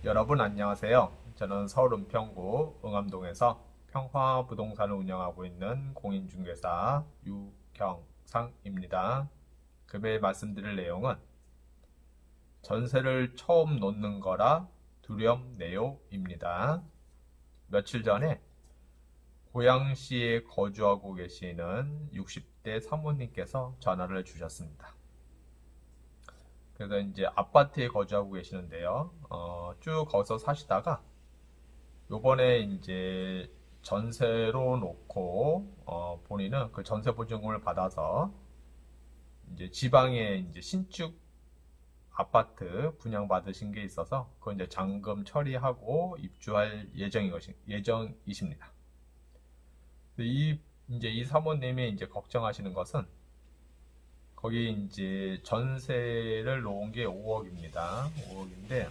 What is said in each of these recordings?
여러분 안녕하세요. 저는 서울 은평구 응암동에서 평화부동산을 운영하고 있는 공인중개사 유경상입니다. 금일 말씀드릴 내용은 전세를 처음 놓는 거라 두렵네요입니다. 며칠 전에 고양시에 거주하고 계시는 60대 사모님께서 전화를 주셨습니다. 그래서 이제 아파트에 거주하고 계시는데요. 쭉 거기서 사시다가 요번에 이제 전세로 놓고 본인은 그 전세 보증금을 받아서 이제 지방에 이제 신축 아파트 분양받으신 게 있어서 그건 이제 잔금 처리하고 입주할 예정이십니다. 이제 이 사모님이 이제 걱정하시는 것은 거기 이제 전세를 놓은 게 5억입니다. 5억인데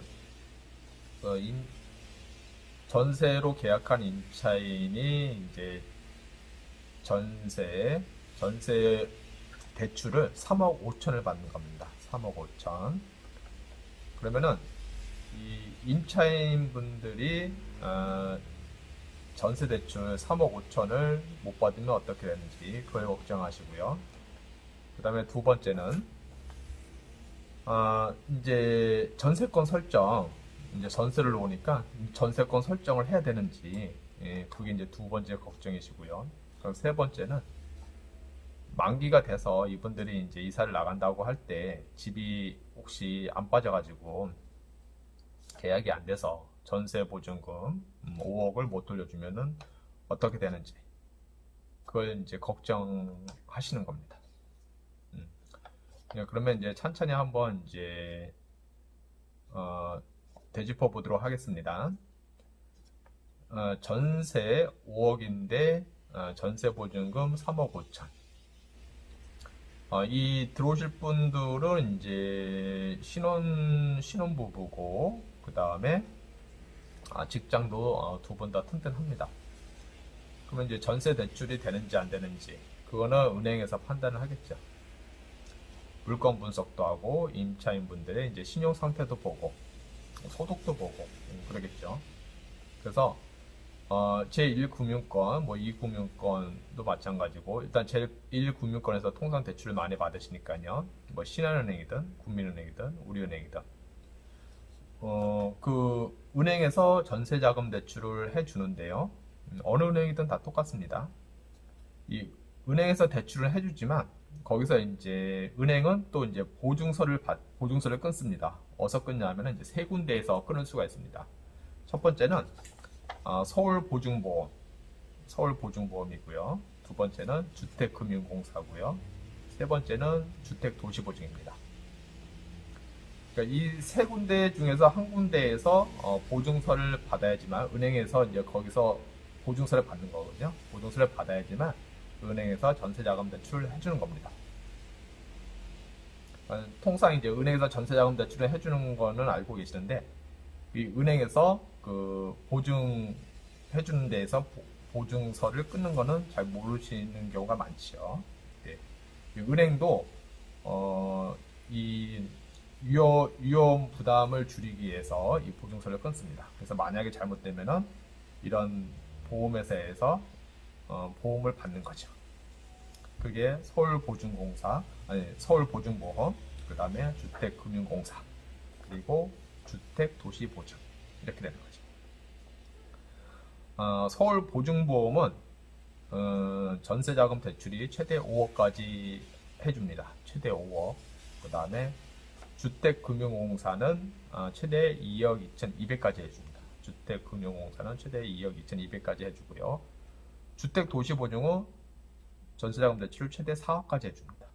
전세로 계약한 임차인이 이제 전세 대출을 3억 5천을 받는 겁니다. 3억 5천. 그러면은 이 임차인 분들이 전세 대출 3억 5천을 못 받으면 어떻게 되는지 그걸 걱정하시고요. 그 다음에 두 번째는 이제 전세권 설정, 이제 전세를 놓으니까 전세권 설정을 해야 되는지, 그게 이제 두 번째 걱정이시고요. 그럼 세 번째는 만기가 돼서 이분들이 이제 이사를 나간다고 할 때 집이 혹시 안 빠져가지고 계약이 안 돼서 전세 보증금 5억을 못 돌려주면은 어떻게 되는지 그걸 이제 걱정하시는 겁니다. 그러면 이제 천천히 한번 이제 되짚어 보도록 하겠습니다. 전세 5억인데 전세 보증금 3억 5천. 이 들어오실 분들은 이제 신혼부부고 그 다음에 직장도 두 분 다 튼튼합니다. 그러면 이제 전세 대출이 되는지 안 되는지 그거는 은행에서 판단을 하겠죠. 물건 분석도 하고 임차인 분들의 이제 신용 상태도 보고 소득도 보고 그러겠죠. 그래서 제1금융권, 뭐 2금융권도 마찬가지고 일단 제1금융권에서 통상 대출을 많이 받으시니까요. 뭐 신한은행이든 국민은행이든 우리은행이든 그 은행에서 전세자금 대출을 해주는데요. 어느 은행이든 다 똑같습니다. 이 은행에서 대출을 해주지만 거기서 이제 은행은 또 이제 보증서를 끊습니다. 어디서 끊냐면 이제 세 군데에서 끊을 수가 있습니다. 첫 번째는 서울보증보험이고요. 두 번째는 주택금융공사고요. 세 번째는 주택도시보증입니다. 그러니까 이 세 군데 중에서 한 군데에서 보증서를 받아야지만 은행에서 이제 거기서 보증서를 받는 거거든요. 보증서를 받아야지만 은행에서 전세자금 대출을 해주는 겁니다. 통상 이제 은행에서 전세자금 대출을 해주는 거는 알고 계시는데 이 은행에서 그 보증해주는 데에서 보증서를 끊는 거는 잘 모르시는 경우가 많죠. 네. 은행도 이 위험 부담을 줄이기 위해서 이 보증서를 끊습니다. 그래서 만약에 잘못되면은 이런 보험회사에서 보험을 받는 거죠. 그게 서울보증보험, 그 다음에 주택금융공사, 그리고 주택도시보증 이렇게 되는 거죠. 서울보증보험은 전세자금 대출이 최대 5억까지 해줍니다. 최대 5억. 그 다음에 주택금융공사는 최대 2억 2,200까지 해줍니다. 주택금융공사는 최대 2억 2,200까지 해주고요. 주택도시보증은 전세자금 대출 최대 4억까지 해줍니다.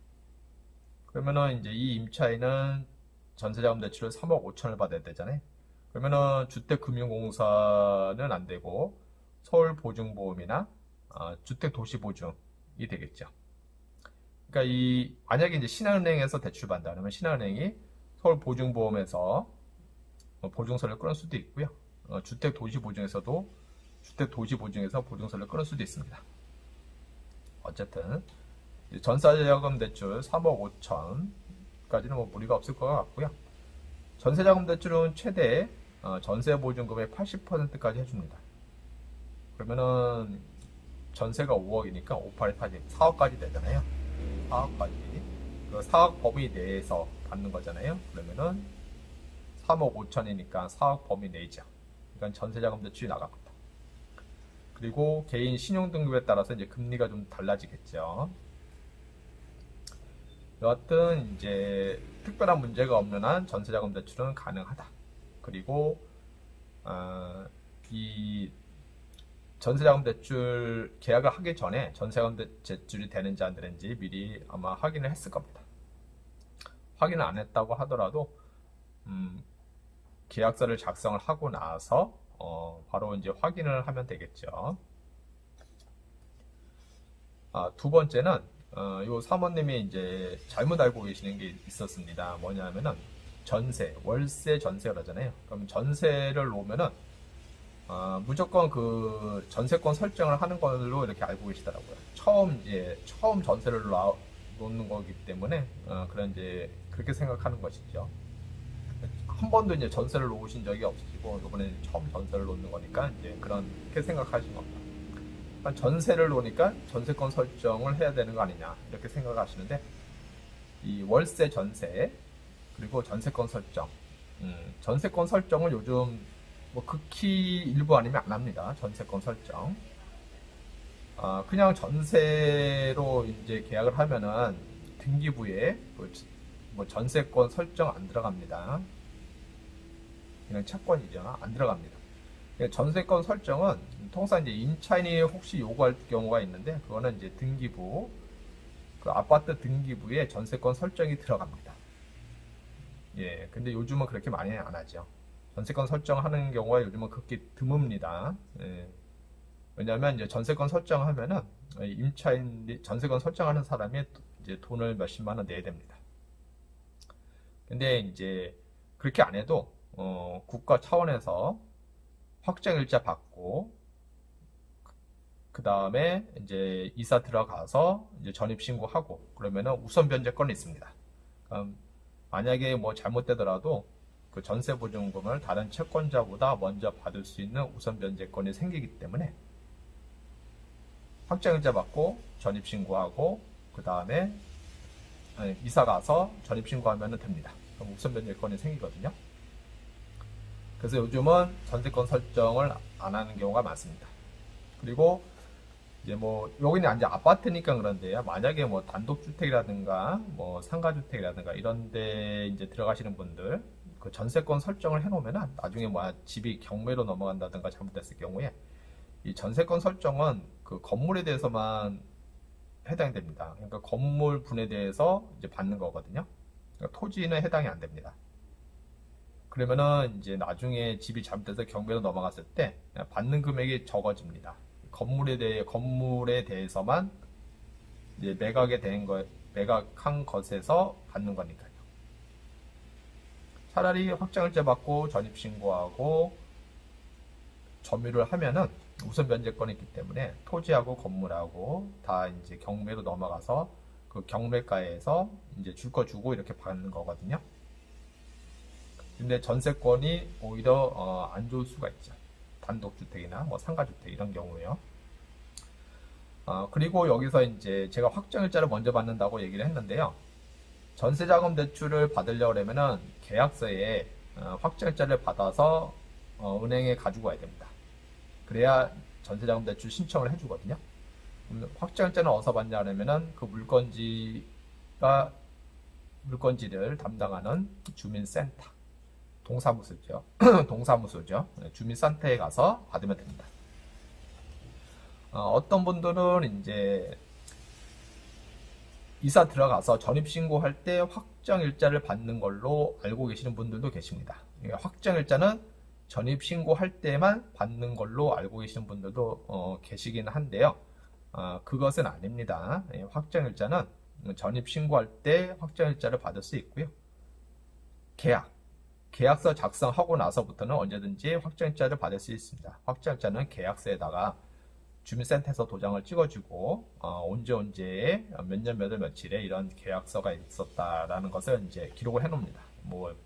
그러면은 이제 이 임차인은 전세자금 대출을 3억 5천을 받아야 되잖아요. 그러면은 주택금융공사는 안 되고 서울보증보험이나 주택도시보증이 되겠죠. 그러니까 만약에 이제 신한은행에서 대출 받는다 그러면 신한은행이 서울보증보험에서 보증서를 끊을 수도 있고요. 주택도시보증에서 보증서를 끊을 수도 있습니다. 어쨌든 전세자금 대출 3억 5천까지는 뭐 무리가 없을 것 같고요. 전세자금 대출은 최대 전세 보증금의 80%까지 해줍니다. 그러면은 전세가 5억이니까 5, 8에 80, 4억까지 되잖아요. 4억까지. 그 4억 범위 내에서 받는 거잖아요. 그러면은 3억 5천이니까 4억 범위 내죠. 그러니까 전세자금 대출이 나갑니다. 그리고 개인 신용등급에 따라서 이제 금리가 좀 달라지겠죠. 여하튼 이제 특별한 문제가 없는 한 전세자금 대출은 가능하다. 그리고 이 전세자금 대출 계약을 하기 전에 전세자금 대출이 되는지 안 되는지 미리 아마 확인을 했을 겁니다. 확인을 안 했다고 하더라도 계약서를 작성을 하고 나서 바로 이제 확인을 하면 되겠죠. 두 번째는 요 사모님이 이제 잘못 알고 계시는 게 있었습니다. 뭐냐면은 전세, 월세 전세를 하잖아요. 그럼 전세를 놓으면은 무조건 그 전세권 설정을 하는 걸로 이렇게 알고 계시더라고요. 처음 전세를 놓는 거기 때문에 그런 이제 그렇게 생각하는 것이죠. 한 번도 이제 전세를 놓으신 적이 없으시고 이번에 처음 전세를 놓는 거니까 이제 그렇게 생각하신 겁니다. 그러니까 전세를 놓으니까 전세권 설정을 해야 되는 거 아니냐 이렇게 생각하시는데 이 월세 전세 그리고 전세권 설정, 전세권 설정을 요즘 뭐 극히 일부 아니면 안 합니다. 전세권 설정. 그냥 전세로 이제 계약을 하면은 등기부에 뭐 전세권 설정 안 들어갑니다. 그냥 채권이죠. 안 들어갑니다. 전세권 설정은 통상 이제 임차인이 혹시 요구할 경우가 있는데 그거는 이제 등기부, 그 아파트 등기부에 전세권 설정이 들어갑니다. 예, 근데 요즘은 그렇게 많이 안 하죠. 전세권 설정하는 경우가 요즘은 극히 드뭅니다. 예. 왜냐하면 이제 전세권 설정하면은 임차인 전세권 설정하는 사람이 이제 돈을 몇십만 원 내야 됩니다. 근데 이제 그렇게 안 해도 국가 차원에서 확정일자 받고 그 다음에 이제 이사 들어가서 이제 전입신고하고 그러면은 우선 변제권이 있습니다. 만약에 뭐 잘못되더라도 그 전세 보증금을 다른 채권자보다 먼저 받을 수 있는 우선 변제권이 생기기 때문에 확정일자 받고 전입신고하고 그 다음에 이사 가서 전입신고하면 됩니다. 그럼 우선 변제권이 생기거든요. 그래서 요즘은 전세권 설정을 안 하는 경우가 많습니다. 그리고 이제 뭐 여기는 이제 아파트니까 그런데요. 만약에 뭐 단독주택이라든가 뭐 상가주택이라든가 이런데 이제 들어가시는 분들 그 전세권 설정을 해놓으면은 나중에 뭐 집이 경매로 넘어간다든가 잘못됐을 경우에 이 전세권 설정은 그 건물에 대해서만 해당이 됩니다. 그러니까 건물 분에 대해서 이제 받는 거거든요. 그러니까 토지는 해당이 안 됩니다. 그러면은 이제 나중에 집이 잘못돼서 경매로 넘어갔을 때 받는 금액이 적어집니다. 건물에 대해서만 이제 매각한 것에서 받는 거니까요. 차라리 확정일자 받고 전입신고하고 점유를 하면은 우선 변제권이 있기 때문에 토지하고 건물하고 다 이제 경매로 넘어가서 그 경매가에서 이제 줄 거 주고 이렇게 받는 거거든요. 근데 전세권이 오히려 안 좋을 수가 있죠. 단독주택이나 뭐 상가주택 이런 경우에요. 그리고 여기서 이제 제가 확정일자를 먼저 받는다고 얘기를 했는데요. 전세자금 대출을 받으려고 하면은 계약서에 확정일자를 받아서 은행에 가지고 와야 됩니다. 그래야 전세자금 대출 신청을 해주거든요. 확정일자는 어디서 받냐 하면은 그 물건지를 담당하는 주민센터, 동사무소죠. 동사무소죠. 주민센터에 가서 받으면 됩니다. 어떤 분들은 이제 이사 들어가서 전입신고할 때 확정일자를 받는 걸로 알고 계시는 분들도 계십니다. 확정일자는 전입신고할 때만 받는 걸로 알고 계시는 분들도 계시긴 한데요. 그것은 아닙니다. 확정일자는 전입신고할 때 확정일자를 받을 수 있고요. 계약서 작성하고 나서부터는 언제든지 확정일자를 받을 수 있습니다. 확정일자는 계약서에다가 주민센터에서 도장을 찍어주고 언제에 몇 년 몇 월 며칠에 이런 계약서가 있었다라는 것을 이제 기록을 해놓습니다. 뭐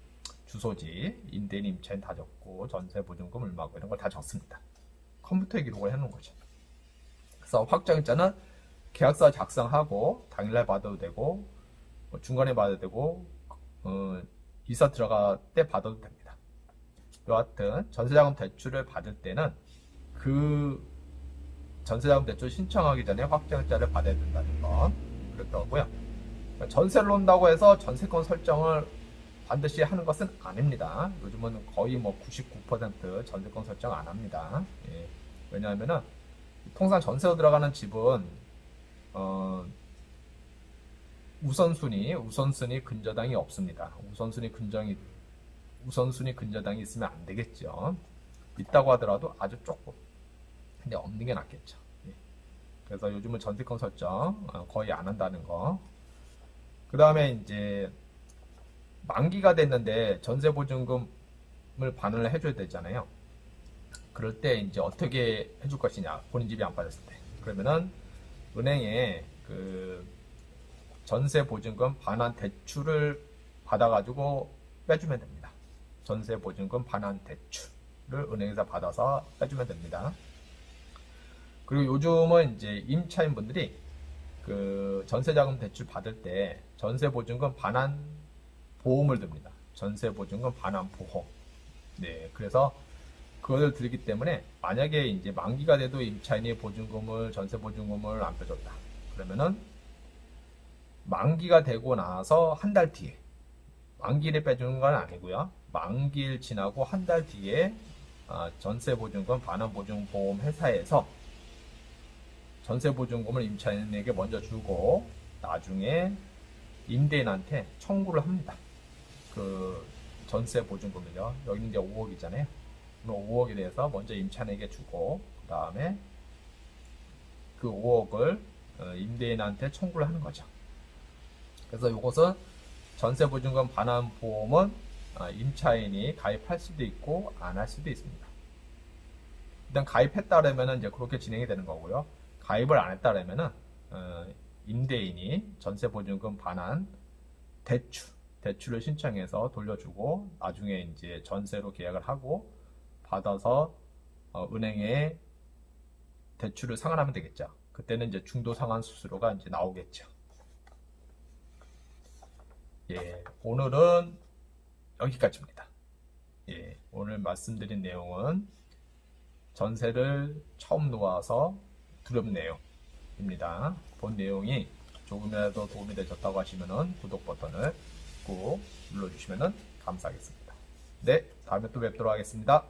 주소지, 임대인 임차인 다 적고 전세 보증금 얼마고 이런 걸 다 적습니다. 컴퓨터에 기록을 해놓은 거죠. 그래서 확정일자는 계약서 작성하고 당일날 받아도 되고 중간에 받아도 되고 이사 들어갈 때 받아도 됩니다. 여하튼 전세자금 대출을 받을 때는 그 전세자금 대출 신청하기 전에 확정일자를 받아야 된다는 거 그렇더라고요. 전세를 논다고 해서 전세권 설정을 반드시 하는 것은 아닙니다. 요즘은 거의 뭐 99% 전세권 설정 안 합니다. 예. 왜냐하면은 통상 전세로 들어가는 집은 우선순위 근저당이 없습니다. 우선순위 근저당이 있으면 안 되겠죠. 있다고 하더라도 아주 조금. 근데 없는 게 낫겠죠. 예. 그래서 요즘은 전세권 설정 거의 안 한다는 거. 그 다음에 이제 만기가 됐는데 전세보증금을 반환을 해줘야 되잖아요. 그럴 때 이제 어떻게 해줄 것이냐, 본인 집이 안 빠졌을 때. 그러면은 은행에 그 전세보증금 반환 대출을 받아가지고 빼주면 됩니다. 전세보증금 반환 대출을 은행에서 받아서 빼주면 됩니다. 그리고 요즘은 이제 임차인분들이 그 전세자금 대출 받을 때 전세보증금 반환 보험을 듭니다. 전세보증금 반환 보험. 네, 그래서 그걸 들기 때문에 만약에 이제 만기가 돼도 임차인이 전세보증금을 안 빼줬다. 그러면은 만기가 되고 나서 한 달 뒤에, 만기를 빼주는 건 아니고요. 만기일 지나고 한 달 뒤에 전세보증금 반환보증보험 회사에서 전세보증금을 임차인에게 먼저 주고 나중에 임대인한테 청구를 합니다. 그 전세보증금을요. 여기 이제 5억이잖아요. 5억에 대해서 먼저 임차인에게 주고 그 다음에 그 5억을 임대인한테 청구를 하는 거죠. 그래서 이것은 전세보증금 반환보험은 임차인이 가입할 수도 있고 안 할 수도 있습니다. 일단 가입했다라면 이제 그렇게 진행이 되는 거고요. 가입을 안 했다라면은 임대인이 전세보증금 반환 대출을 신청해서 돌려주고 나중에 이제 전세로 계약을 하고 받아서 은행에 대출을 상환하면 되겠죠. 그때는 이제 중도 상환 수수료가 이제 나오겠죠. 예, 오늘은 여기까지입니다. 예, 오늘 말씀드린 내용은 전세를 처음 놓아서 두려운 내용입니다. 본 내용이 조금이라도 도움이 되셨다고 하시면은 구독 버튼을 꼭 눌러주시면 감사하겠습니다. 네, 다음에 또 뵙도록 하겠습니다.